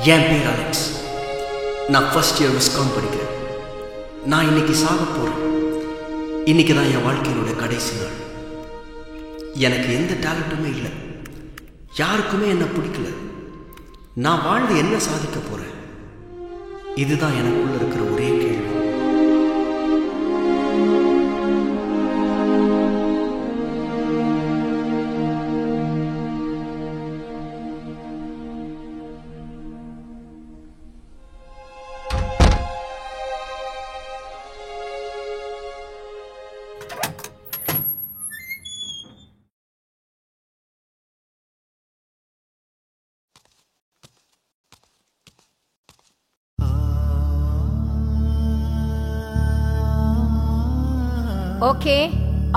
என் பேர் அலெக்ஸ். நான் first year viscom படிக்கிறேன். நான் இன்னைக்கு சாக போகிறேன். இன்னைக்கு தான் என் வாழ்க்கையினுடைய கடைசி நாள். எனக்கு எந்த டேலண்ட்டுமே இல்லை. யாருக்குமே என்ன பிடிக்கல. நான் வாழ்ந்து என்ன சாதிக்க போகிறேன்? இதுதான் எனக்குள்ள இருக்கிற ஒரே கேள்வி. Okay,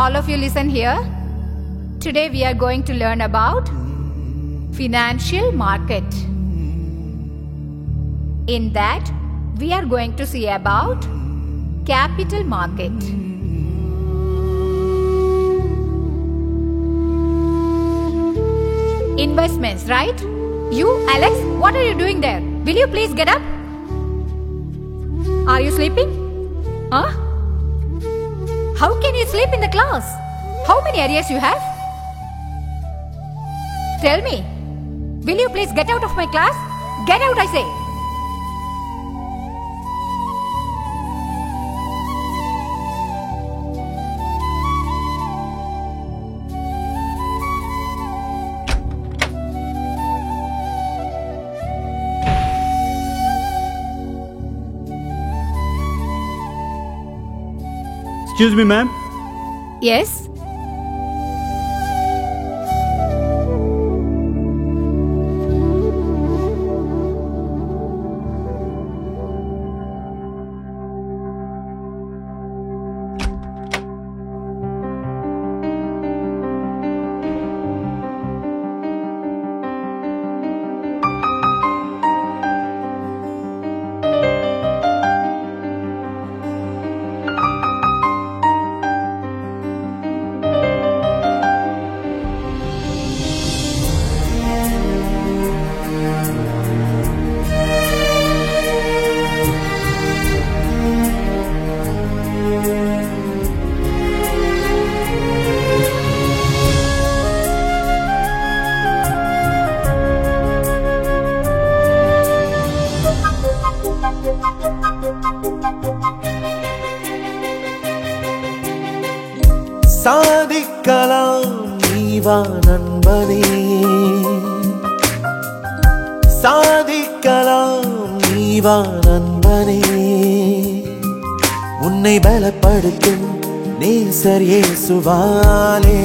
all of you listen here. Today we are going to learn about financial market. In that, we are going to see about capital market. Investments, right? You, Alex, what are you doing there? Will you please get up? Are you sleeping? Huh? How can you sleep in the class? How many arrears you have? Tell me. Will you please get out of my class? Get out, I say. Excuse me, ma'am. Yes? சாதிக்கலாம் நீவா நண்பனே, சாதிக்கலாம் நீவா நண்பனே. உன்னை பலப்படுத்தும் நேசர் இயேசுவாலே,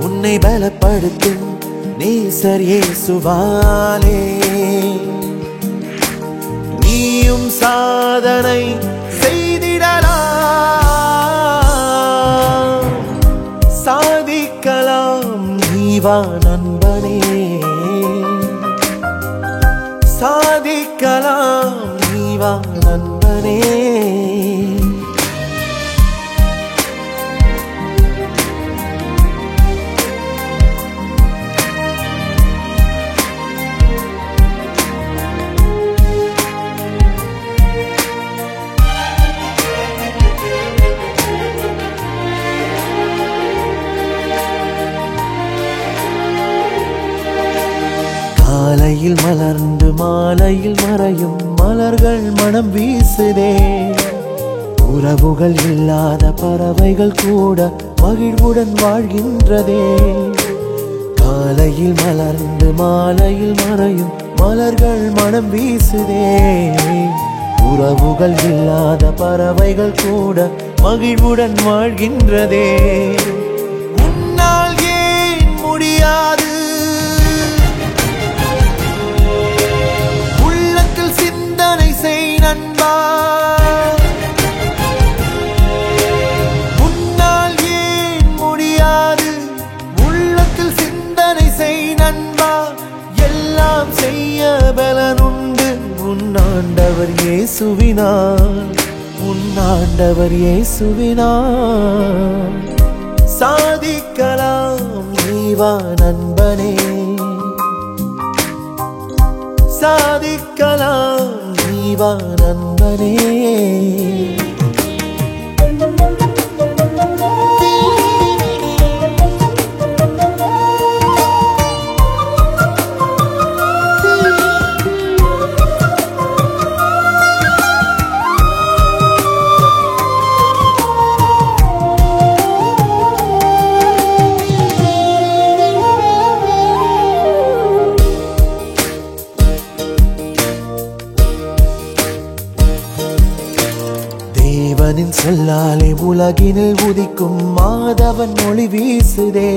உன்னை பலப்படுத்தும் நேசர் இயேசுவாலே. நீயும் சாதனை செய்திடலாம், சாதிக்கலாம் நீவா நண்பனே, சாதிக்கலாம் நீவா நண்பனே. காலையில் மலர்ந்து மாலையில் மறையும் மலர்கள் மனம் வீசுதே. உறவுகள் இல்லாத பறவைகள் கூட மகிழ்வுடன் வாழ்கின்றதே. காலையில் மலர்ந்து மாலையில் மறையும் மலர்கள் மனம் வீசுதே. உறவுகள் இல்லாத பறவைகள் கூட மகிழ்வுடன் வாழ்கின்றதே. உன்னால் ஏன் முடியாது? நண்பா, உன்னால் ஏன் முடியாது? உள்ளத்தில் சிந்தனை செய் நண்பா. எல்லாம் செய்ய பலனுண்டு உன் ஆண்டவர் இயேசுவினால், உன் ஆண்டவர் இயேசுவினால். சாதிக்கலாம் நீவா நண்பனே, சாதிக்கலாம் நீ வா நண்பனே. தேவனின் சொல்லாலே உலகினில் உதிக்கும் மாதவன் ஒளி வீசுதே.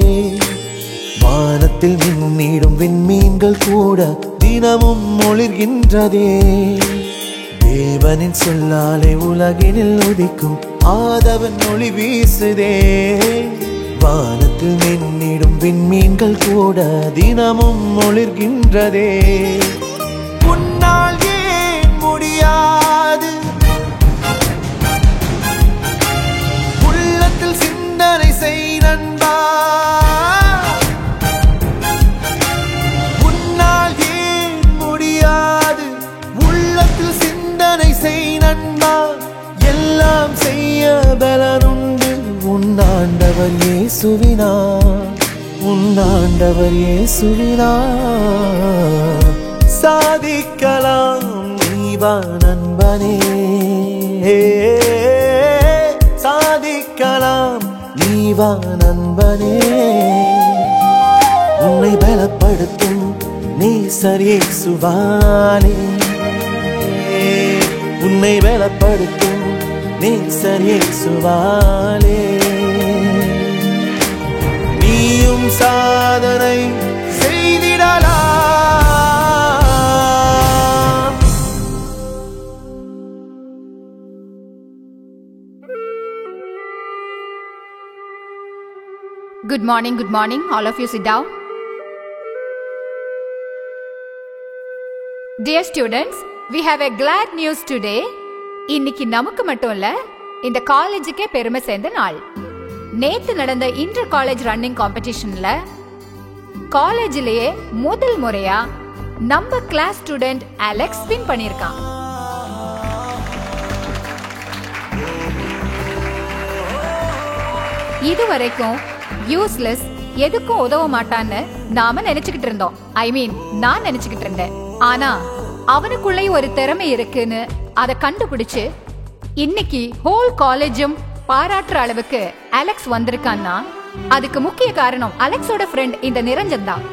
வானத்தில் மின்னிடும் விண்மீன்கள் கூட தினமும் ஒளிர்கின்றதே. தேவனின் சொல்லாலே உலகினில் உதிக்கும் மாதவன் ஒளி வீசுதே. வானத்தில் மின்னிடும் விண்மீன்கள் கூட தினமும் ஒளிர்கின்றதே. உன்னால் ஏன் முடியாது சிந்தனை செய் நண்பா. உன்னால் ஏன் முடியாது உள்ளத்தில் சிந்தனை செய் நண்பா. எல்லாம் செய்ய பலனுண்டு உன்னாண்டவர் இயேசுவினா. உன்னாண்டவர் இயேசுவினா. சாதிக்கலாம் நீ வா நண்பனே. சாதிக்கலாம் நீ வா நண்பனே. உன்னை பலப்படுத்தும் நேசர் இயேசுவாலே. உன்னை பலப்படுத்தும் நேசர் இயேசுவாலே. நீயும் சாதனை செய்திடலாம். Good morning, all of you sit down. Dear students, we have a glad news today. இன்னைக்கு நமக்கு மட்டும் இல்ல, இந்த காலேஜுக்கே பெருமை சேர்ந்த நாள். நேத்து நடந்த இன்டர் காலேஜ் ரன்னிங் காம்படிஷன்ல காலேஜிலேயே முதல் முறையா நம்ம கிளாஸ் ஸ்டூடெண்ட் அலெக்ஸ் வின் பண்ணியிருக்கான். இதுவரைக்கும் யூஸ்லெஸ், எதுக்கும் உதவ மாட்டான்னு நாம நினைச்சுக்கிட்டு இருந்தோம். நான் நினைச்சுக்கிட்டு இருந்தேன். ஆனா அவனுக்குள்ளே ஒரு திறமை இருக்குன்னு அதை கண்டுபிடிச்சு இன்னைக்கு ஹோல் காலேஜும் பாராட்டுற அளவுக்கு அலெக்ஸ் வந்திருக்கான்னா அதுக்கு முக்கிய காரணம் அலெக்ஸோட ஃப்ரெண்ட் இந்த நிரஞ்சன் தான்.